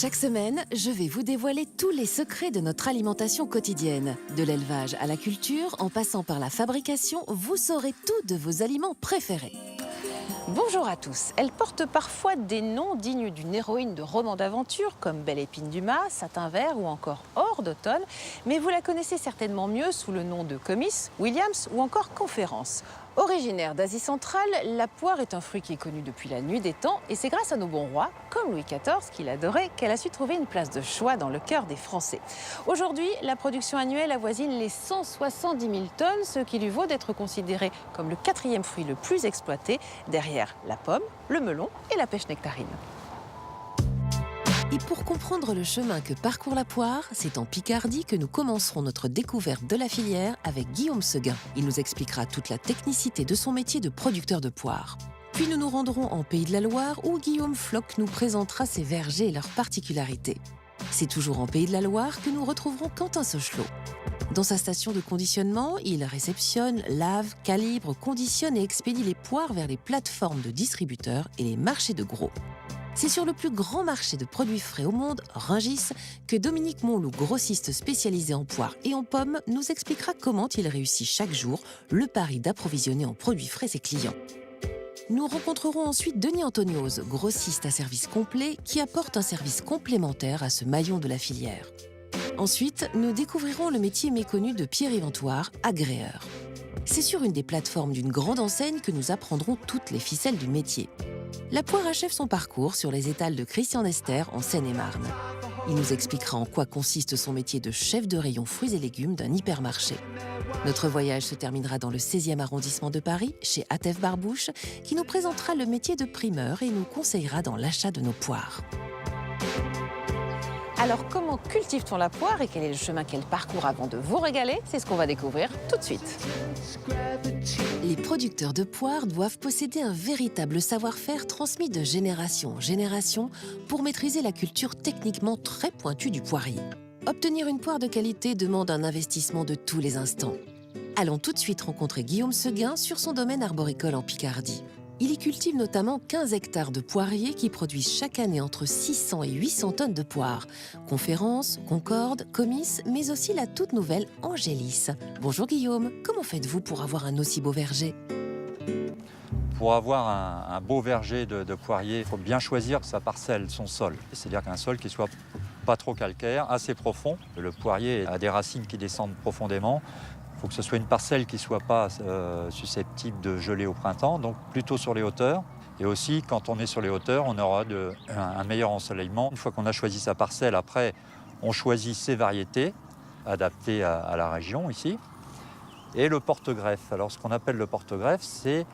Chaque semaine, je vais vous dévoiler tous les secrets de notre alimentation quotidienne. De l'élevage à la culture, en passant par la fabrication, vous saurez tout de vos aliments préférés. Bonjour à tous. Elle porte parfois des noms dignes d'une héroïne de roman d'aventure comme Belle Épine du Mas, Satin Vert ou encore Or d'automne. Mais vous la connaissez certainement mieux sous le nom de Comice, Williams ou encore Conférence. Originaire d'Asie centrale, la poire est un fruit qui est connu depuis la nuit des temps et c'est grâce à nos bons rois, comme Louis XIV, qui l'adorait, qu'elle a su trouver une place de choix dans le cœur des Français. Aujourd'hui, la production annuelle avoisine les 170 000 tonnes, ce qui lui vaut d'être considéré comme le 4e fruit le plus exploité, derrière la pomme, le melon et la pêche nectarine. Et pour comprendre le chemin que parcourt la poire, c'est en Picardie que nous commencerons notre découverte de la filière avec Guillaume Seguin. Il nous expliquera toute la technicité de son métier de producteur de poire. Puis nous nous rendrons en Pays de la Loire où Guillaume Floch nous présentera ses vergers et leurs particularités. C'est toujours en Pays de la Loire que nous retrouverons Quentin Sochelot. Dans sa station de conditionnement, il réceptionne, lave, calibre, conditionne et expédie les poires vers les plateformes de distributeurs et les marchés de gros. C'est sur le plus grand marché de produits frais au monde, Rungis, que Dominique Monloup, grossiste spécialisé en poires et en pommes, nous expliquera comment il réussit chaque jour le pari d'approvisionner en produits frais ses clients. Nous rencontrerons ensuite Denis Antoniose, grossiste à service complet, qui apporte un service complémentaire à ce maillon de la filière. Ensuite, nous découvrirons le métier méconnu de Pierre-Yves Antoire, agréeur. C'est sur une des plateformes d'une grande enseigne que nous apprendrons toutes les ficelles du métier. La poire achève son parcours sur les étals de Christian Esther en Seine-et-Marne. Il nous expliquera en quoi consiste son métier de chef de rayon fruits et légumes d'un hypermarché. Notre voyage se terminera dans le 16e arrondissement de Paris, chez Atef Barbouche, qui nous présentera le métier de primeur et nous conseillera dans l'achat de nos poires. Alors comment cultive-t-on la poire et quel est le chemin qu'elle parcourt avant de vous régaler? C'est ce qu'on va découvrir tout de suite. Les producteurs de poires doivent posséder un véritable savoir-faire transmis de génération en génération pour maîtriser la culture techniquement très pointue du poirier. Obtenir une poire de qualité demande un investissement de tous les instants. Allons tout de suite rencontrer Guillaume Seguin sur son domaine arboricole en Picardie. Il y cultive notamment 15 hectares de poiriers qui produisent chaque année entre 600 et 800 tonnes de poires. Conférence, Concorde, Comice, mais aussi la toute nouvelle Angélis. Bonjour Guillaume, comment faites-vous pour avoir un aussi beau verger? Pour avoir un beau verger de poiriers, il faut bien choisir sa parcelle, son sol. C'est-à-dire qu'un sol qui soit pas trop calcaire, assez profond. Le poirier a des racines qui descendent profondément. Il faut que ce soit une parcelle qui ne soit pas susceptible de geler au printemps, donc plutôt sur les hauteurs. Et aussi, quand on est sur les hauteurs, on aura un meilleur ensoleillement. Une fois qu'on a choisi sa parcelle, après, on choisit ses variétés adaptées à la région ici. Et le porte-greffe. Alors, ce qu'on appelle le porte-greffe, c'est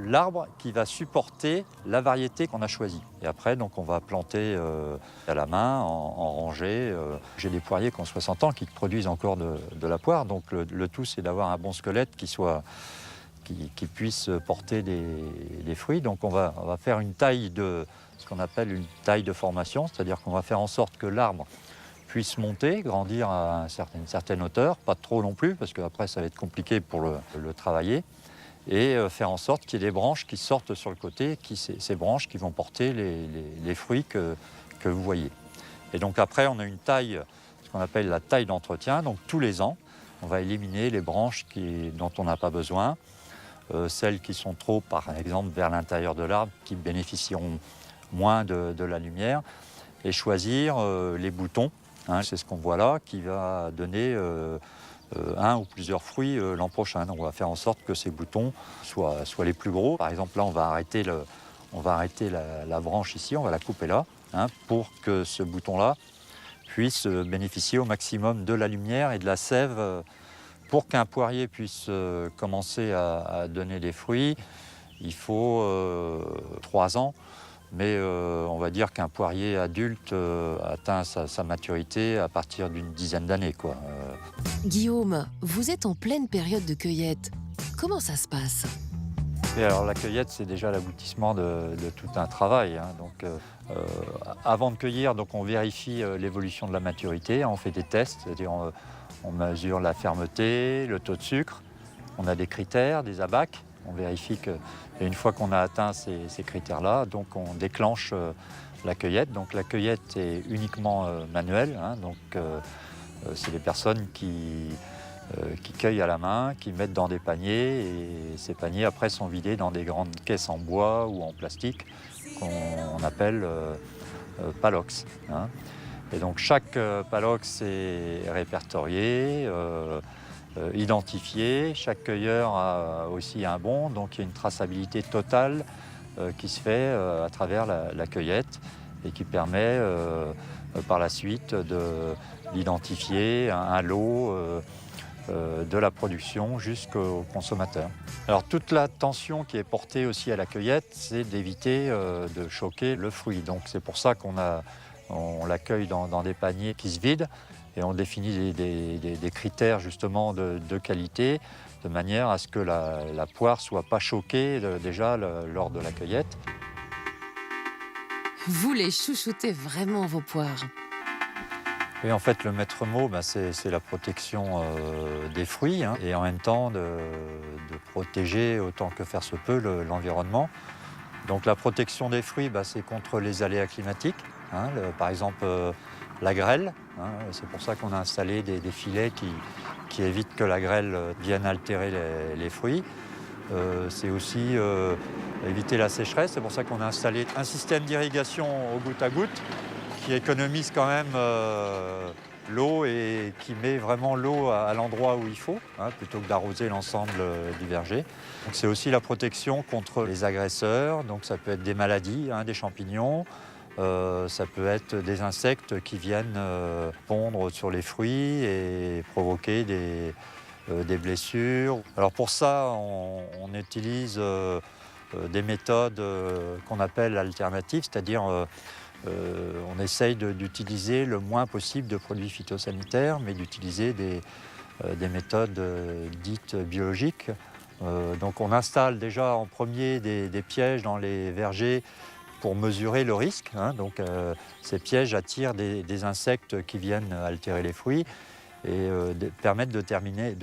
l'arbre qui va supporter la variété qu'on a choisie. Et après, donc, on va planter à la main, en rangée. J'ai des poiriers qui ont 60 ans, qui produisent encore de la poire. Donc le tout, c'est d'avoir un bon squelette qui puisse porter des fruits. Donc on va faire une taille ce qu'on appelle une taille de formation, c'est-à-dire qu'on va faire en sorte que l'arbre puisse monter, grandir à une certaine hauteur, pas trop non plus, parce qu'après, ça va être compliqué pour le travailler. Et faire en sorte qu'il y ait des branches qui sortent sur le côté, ces branches qui vont porter les fruits que vous voyez. Et donc après, on a une taille, ce qu'on appelle la taille d'entretien. Donc tous les ans, on va éliminer les branches dont on n'a pas besoin, celles qui sont trop, par exemple, vers l'intérieur de l'arbre, qui bénéficieront moins de la lumière, et choisir les boutons. C'est ce qu'on voit là, qui va donner un ou plusieurs fruits l'an prochain. Donc on va faire en sorte que ces boutons soient les plus gros. Par exemple, là, on va arrêter la branche ici, on va la couper là, pour que ce bouton-là puisse bénéficier au maximum de la lumière et de la sève. Pour qu'un poirier puisse commencer à donner des fruits, il faut 3 ans. Mais on va dire qu'un poirier adulte atteint sa maturité à partir d'une dizaine d'années, quoi. Guillaume, vous êtes en pleine période de cueillette. Comment ça se passe? Et alors la cueillette, c'est déjà l'aboutissement de tout un travail. Donc, avant de cueillir, donc, on vérifie l'évolution de la maturité. On fait des tests, c'est-à-dire on mesure la fermeté, le taux de sucre. On a des critères, des abacs. On vérifie que, et une fois qu'on a atteint ces critères-là, donc on déclenche la cueillette. Donc la cueillette est uniquement manuelle, hein, donc c'est les personnes qui cueillent à la main, qui mettent dans des paniers, et ces paniers après sont vidés dans des grandes caisses en bois ou en plastique qu'on appelle palox, hein. Et donc chaque palox est répertorié, identifié. Chaque cueilleur a aussi un bon, donc il y a une traçabilité totale qui se fait à travers la cueillette et qui permet par la suite d'identifier un lot de la production jusqu'au consommateur. Alors toute l'attention qui est portée aussi à la cueillette, c'est d'éviter de choquer le fruit. Donc c'est pour ça qu'on l'accueille dans des paniers qui se vident et on définit des critères justement de qualité de manière à ce que la poire ne soit pas choquée déjà lors de la cueillette. Vous les chouchoutez vraiment, vos poires. Et en fait, le maître mot, c'est la protection des fruits, hein, et en même temps de protéger autant que faire se peut l'environnement. Donc la protection des fruits, c'est contre les aléas climatiques, hein, par exemple la grêle, hein, c'est pour ça qu'on a installé des filets qui évitent que la grêle vienne altérer les fruits. C'est aussi éviter la sécheresse, c'est pour ça qu'on a installé un système d'irrigation au goutte à goutte qui économise quand même l'eau et qui met vraiment l'eau à l'endroit où il faut, hein, plutôt que d'arroser l'ensemble du verger. C'est aussi la protection contre les agresseurs, donc ça peut être des maladies, hein, des champignons, ça peut être des insectes qui viennent pondre sur les fruits et provoquer des blessures. Alors pour ça, on utilise des méthodes qu'on appelle alternatives, c'est-à-dire on essaye d'utiliser le moins possible de produits phytosanitaires, mais d'utiliser des méthodes dites biologiques. Donc on installe déjà en premier des pièges dans les vergers pour mesurer le risque, hein. Donc ces pièges attirent des insectes qui viennent altérer les fruits et permettent de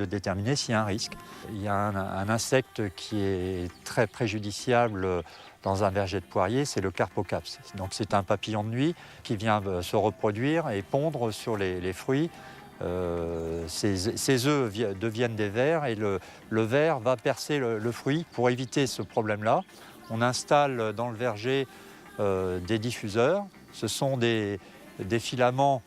déterminer s'il y a un risque. Il y a un insecte qui est très préjudiciable dans un verger de poirier, c'est le carpocaps. Donc c'est un papillon de nuit qui vient se reproduire et pondre sur les fruits. Ces œufs deviennent des vers et le ver va percer le fruit. Pour éviter ce problème-là, on installe dans le verger des diffuseurs. Ce sont des filaments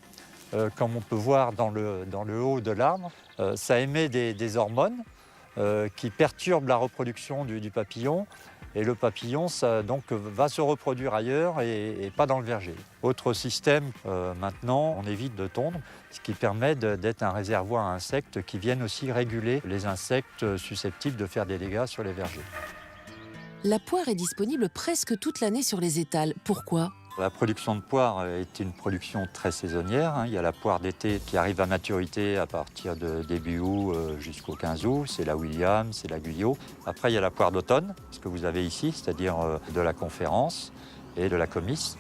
comme on peut voir dans le haut de l'arbre. Ça émet des hormones qui perturbent la reproduction du papillon. Et le papillon donc, va se reproduire ailleurs et pas dans le verger. Autre système, maintenant, on évite de tondre, ce qui permet d'être un réservoir à insectes qui viennent aussi réguler les insectes susceptibles de faire des dégâts sur les vergers. La poire est disponible presque toute l'année sur les étals. Pourquoi ? La production de poire est une production très saisonnière, hein. Il y a la poire d'été qui arrive à maturité à partir de début août jusqu'au 15 août. C'est la William, c'est la Guyot. Après, il y a la poire d'automne, ce que vous avez ici, c'est-à-dire de la Conférence et de la Comice.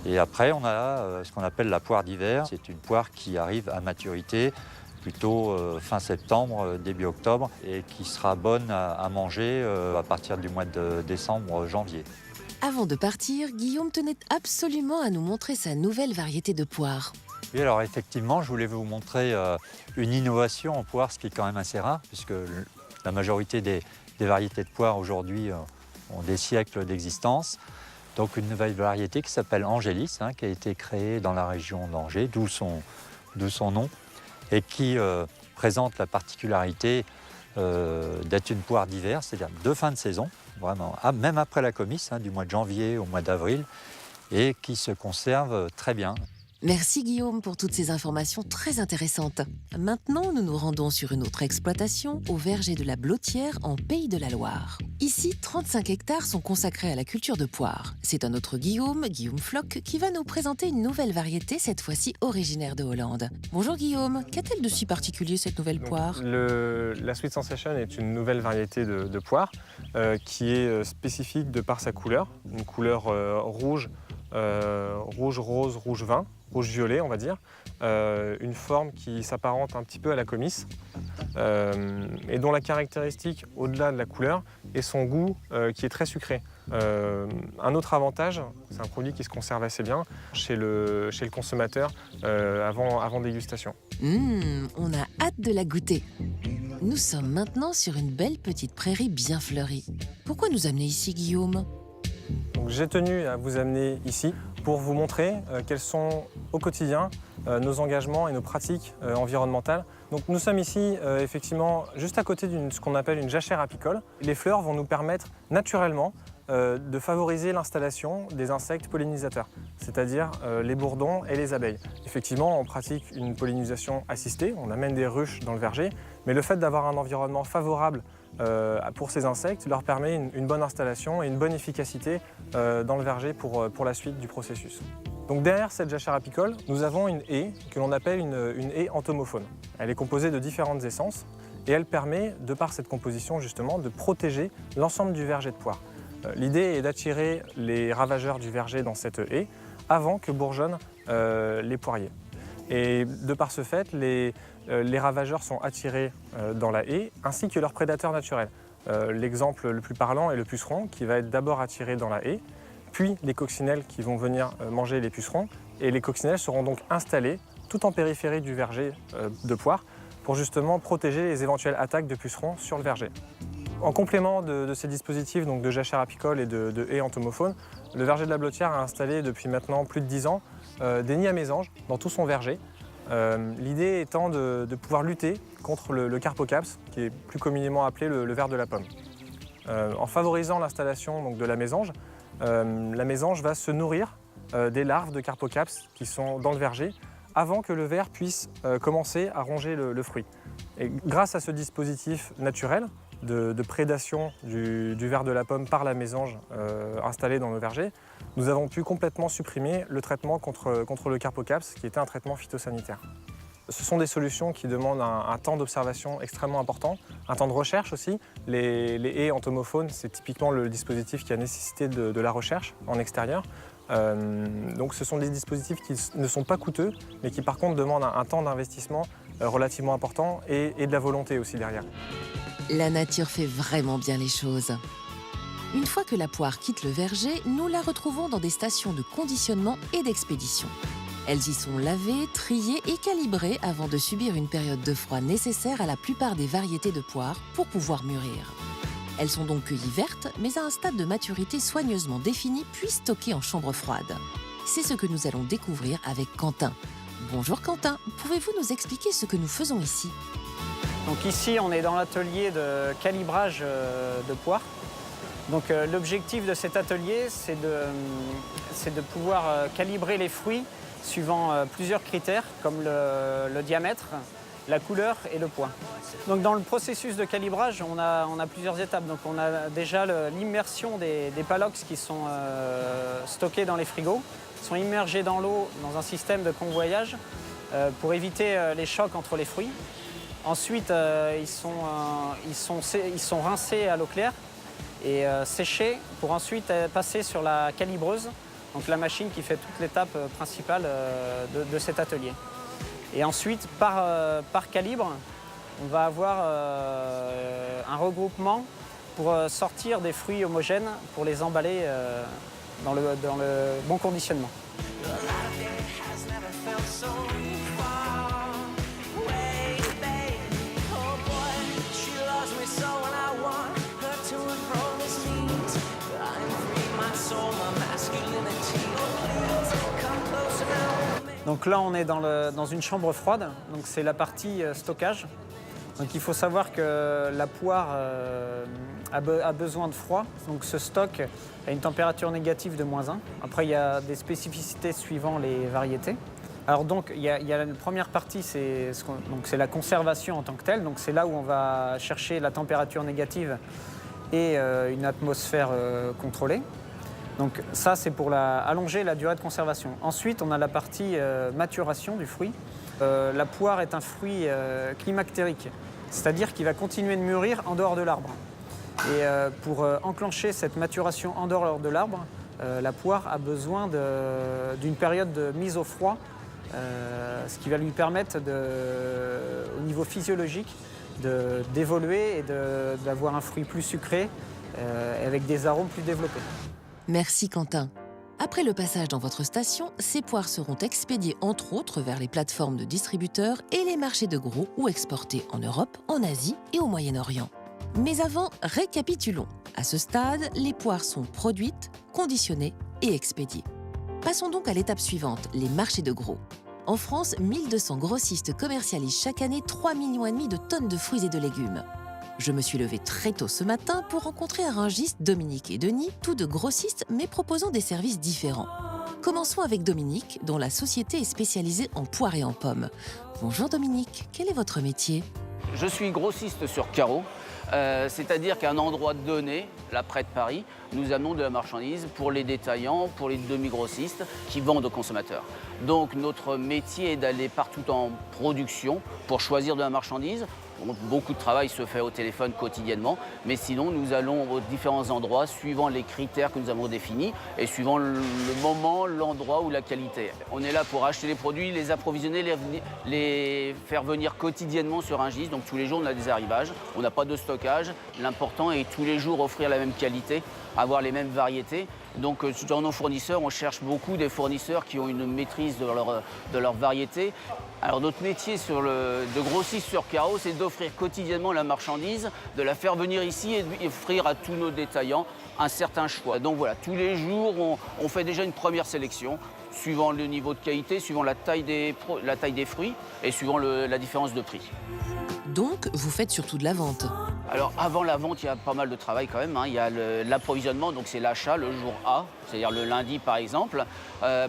Et après, on a ce qu'on appelle la poire d'hiver. C'est une poire qui arrive à maturité plutôt fin septembre, début octobre, et qui sera bonne à manger à partir du mois de décembre, janvier. Avant de partir, Guillaume tenait absolument à nous montrer sa nouvelle variété de poire. Oui, alors effectivement, je voulais vous montrer une innovation en poire, ce qui est quand même assez rare, puisque la majorité des variétés de poire aujourd'hui ont des siècles d'existence. Donc une nouvelle variété qui s'appelle Angélis, hein, qui a été créée dans la région d'Angers, d'où son nom, et qui présente la particularité d'être une poire d'hiver, c'est-à-dire de fin de saison, vraiment, même après la comice, hein, du mois de janvier au mois d'avril, et qui se conserve très bien. Merci Guillaume pour toutes ces informations très intéressantes. Maintenant, nous nous rendons sur une autre exploitation, au verger de la Blotière, en Pays de la Loire. Ici, 35 hectares sont consacrés à la culture de poire. C'est un autre Guillaume Floch, qui va nous présenter une nouvelle variété, cette fois-ci originaire de Hollande. Bonjour Guillaume, qu'a-t-elle de si particulier cette nouvelle poire ? La Sweet Sensation est une nouvelle variété de poire qui est spécifique de par sa couleur, une couleur rouge, rose, rouge vin, rouge-violet on va dire, une forme qui s'apparente un petit peu à la comice et dont la caractéristique, au-delà de la couleur, est son goût qui est très sucré. Un autre avantage, c'est un produit qui se conserve assez bien chez le consommateur avant dégustation. On a hâte de la goûter. Nous sommes maintenant sur une belle petite prairie bien fleurie. Pourquoi nous amener ici, Guillaume? J'ai tenu à vous amener ici pour vous montrer quels sont au quotidien nos engagements et nos pratiques environnementales. Donc, nous sommes ici effectivement juste à côté de ce qu'on appelle une jachère apicole. Les fleurs vont nous permettre naturellement de favoriser l'installation des insectes pollinisateurs, c'est-à-dire les bourdons et les abeilles. Effectivement, on pratique une pollinisation assistée, on amène des ruches dans le verger, mais le fait d'avoir un environnement favorable pour ces insectes leur permet une bonne installation et une bonne efficacité dans le verger pour la suite du processus. Donc derrière cette jachère apicole, nous avons une haie que l'on appelle une haie entomophone. Elle est composée de différentes essences et elle permet, de par cette composition justement, de protéger l'ensemble du verger de poire. L'idée est d'attirer les ravageurs du verger dans cette haie avant que bourgeonnent les poiriers. Et de par ce fait, les ravageurs sont attirés dans la haie ainsi que leurs prédateurs naturels. L'exemple le plus parlant est le puceron qui va être d'abord attiré dans la haie, puis les coccinelles qui vont venir manger les pucerons. Et les coccinelles seront donc installées tout en périphérie du verger de poire pour justement protéger les éventuelles attaques de pucerons sur le verger. En complément de ces dispositifs donc de jachère apicole et de haies entomophones, le verger de la Blottière a installé depuis maintenant plus de 10 ans des nids à mésanges dans tout son verger. L'idée étant de pouvoir lutter contre le carpocaps, qui est plus communément appelé le ver de la pomme. En favorisant l'installation de la mésange va se nourrir des larves de carpocaps qui sont dans le verger avant que le ver puisse commencer à ronger le fruit. Et grâce à ce dispositif naturel de prédation du ver de la pomme par la mésange installée dans nos vergers, nous avons pu complètement supprimer le traitement contre le carpocaps, qui était un traitement phytosanitaire. Ce sont des solutions qui demandent un temps d'observation extrêmement important, un temps de recherche aussi. Les haies entomophones, c'est typiquement le dispositif qui a nécessité de la recherche en extérieur. Donc ce sont des dispositifs qui ne sont pas coûteux, mais qui par contre demandent un temps d'investissement relativement important et de la volonté aussi derrière. La nature fait vraiment bien les choses. Une fois que la poire quitte le verger, nous la retrouvons dans des stations de conditionnement et d'expédition. Elles y sont lavées, triées et calibrées avant de subir une période de froid nécessaire à la plupart des variétés de poires pour pouvoir mûrir. Elles sont donc cueillies vertes, mais à un stade de maturité soigneusement défini puis stockées en chambre froide. C'est ce que nous allons découvrir avec Quentin. Bonjour Quentin, pouvez-vous nous expliquer ce que nous faisons ici? Donc ici, on est dans l'atelier de calibrage de poires. Donc l'objectif de cet atelier, c'est de pouvoir calibrer les fruits suivant plusieurs critères, comme le diamètre, la couleur et le poids. Donc dans le processus de calibrage, on a plusieurs étapes. Donc on a déjà l'immersion des palox qui sont stockés dans les frigos, qui sont immergés dans l'eau dans un système de convoyage pour éviter les chocs entre les fruits. Ensuite, ils sont rincés à l'eau claire et séchés pour ensuite passer sur la calibreuse, donc la machine qui fait toute l'étape principale de cet atelier. Et ensuite, par calibre, on va avoir un regroupement pour sortir des fruits homogènes pour les emballer dans le bon conditionnement. Donc là, on est dans une chambre froide, donc c'est la partie stockage. Donc il faut savoir que la poire a besoin de froid, donc ce stock a une température négative de -1. Après, il y a des spécificités suivant les variétés. Alors donc, il y a la première partie, c'est la conservation en tant que telle. Donc c'est là où on va chercher la température négative et une atmosphère contrôlée. Donc ça, c'est pour allonger la durée de conservation. Ensuite, on a la partie maturation du fruit. La poire est un fruit climactérique, c'est-à-dire qu'il va continuer de mûrir en dehors de l'arbre. Et pour enclencher cette maturation en dehors de l'arbre, la poire a besoin d'une période de mise au froid, ce qui va lui permettre, au niveau physiologique, d'évoluer et d'avoir un fruit plus sucré avec des arômes plus développés. Merci Quentin. Après le passage dans votre station, ces poires seront expédiées entre autres vers les plateformes de distributeurs et les marchés de gros ou exportées en Europe, en Asie et au Moyen-Orient. Mais avant, récapitulons. À ce stade, les poires sont produites, conditionnées et expédiées. Passons donc à l'étape suivante, les marchés de gros. En France, 1200 grossistes commercialisent chaque année 3,5 millions de tonnes de fruits et de légumes. Je me suis levée très tôt ce matin pour rencontrer à Rungis Dominique et Denis, tous deux grossistes mais proposant des services différents. Commençons avec Dominique, dont la société est spécialisée en poires et en pommes. Bonjour Dominique, quel est votre métier ? Je suis grossiste sur carreau, c'est-à-dire qu'à un endroit donné, là près de Paris, nous amenons de la marchandise pour les détaillants, pour les demi-grossistes qui vendent aux consommateurs. Donc notre métier est d'aller partout en production pour choisir de la marchandise. Beaucoup de travail se fait au téléphone quotidiennement, mais sinon nous allons aux différents endroits suivant les critères que nous avons définis et suivant le moment, l'endroit ou la qualité. On est là pour acheter les produits, les approvisionner, les faire venir quotidiennement sur Rungis. Donc tous les jours on a des arrivages, on n'a pas de stockage. L'important est tous les jours offrir la même qualité, avoir les mêmes variétés. Donc dans nos fournisseurs, on cherche beaucoup des fournisseurs qui ont une maîtrise de leur variété. Alors notre métier de grossiste sur carreau, c'est d'offrir quotidiennement la marchandise, de la faire venir ici et d'offrir à tous nos détaillants un certain choix. Donc voilà, tous les jours, on fait déjà une première sélection, suivant le niveau de qualité, suivant la taille des fruits et suivant la différence de prix. Donc, vous faites surtout de la vente. Alors avant la vente, il y a pas mal de travail quand même. Il y a l'approvisionnement, donc c'est l'achat le jour A, c'est-à-dire le lundi par exemple,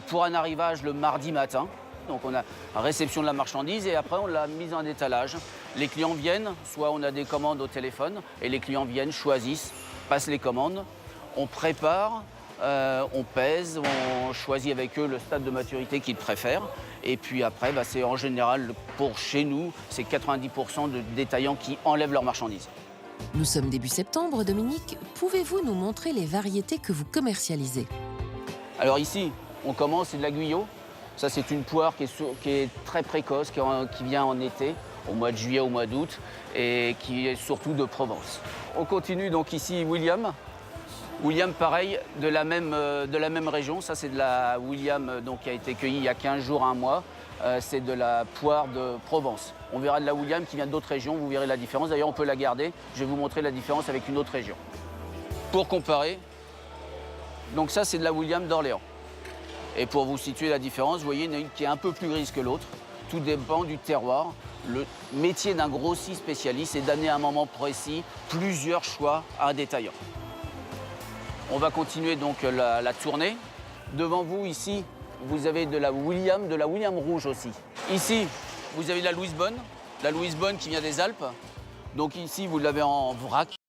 pour un arrivage le mardi matin. Donc on a réception de la marchandise et après on l'a mise en étalage. Les clients viennent, soit on a des commandes au téléphone et les clients viennent, choisissent, passent les commandes. On prépare, on pèse, on choisit avec eux le stade de maturité qu'ils préfèrent. Et puis après, c'est en général, pour chez nous, c'est 90% de détaillants qui enlèvent leurs marchandises. Nous sommes début septembre, Dominique. Pouvez-vous nous montrer les variétés que vous commercialisez ? Alors ici, on commence, c'est de la Guyot. Ça, c'est une poire qui est très précoce, qui vient en été, au mois de juillet, au mois d'août, et qui est surtout de Provence. On continue donc ici William. William, pareil, de la même région. Ça, c'est de la William qui a été cueillie il y a 15 jours, un mois. C'est de la poire de Provence. On verra de la William qui vient d'autres régions, vous verrez la différence. D'ailleurs, on peut la garder. Je vais vous montrer la différence avec une autre région. Pour comparer, donc ça, c'est de la William d'Orléans. Et pour vous situer la différence, vous voyez, il y en a une qui est un peu plus grise que l'autre. Tout dépend du terroir. Le métier d'un grossiste spécialiste, c'est d'amener à un moment précis plusieurs choix à un détaillant. On va continuer donc la tournée. Devant vous, ici, vous avez de la William rouge aussi. Ici, vous avez la Louise Bonne qui vient des Alpes. Donc ici, vous l'avez en vrac.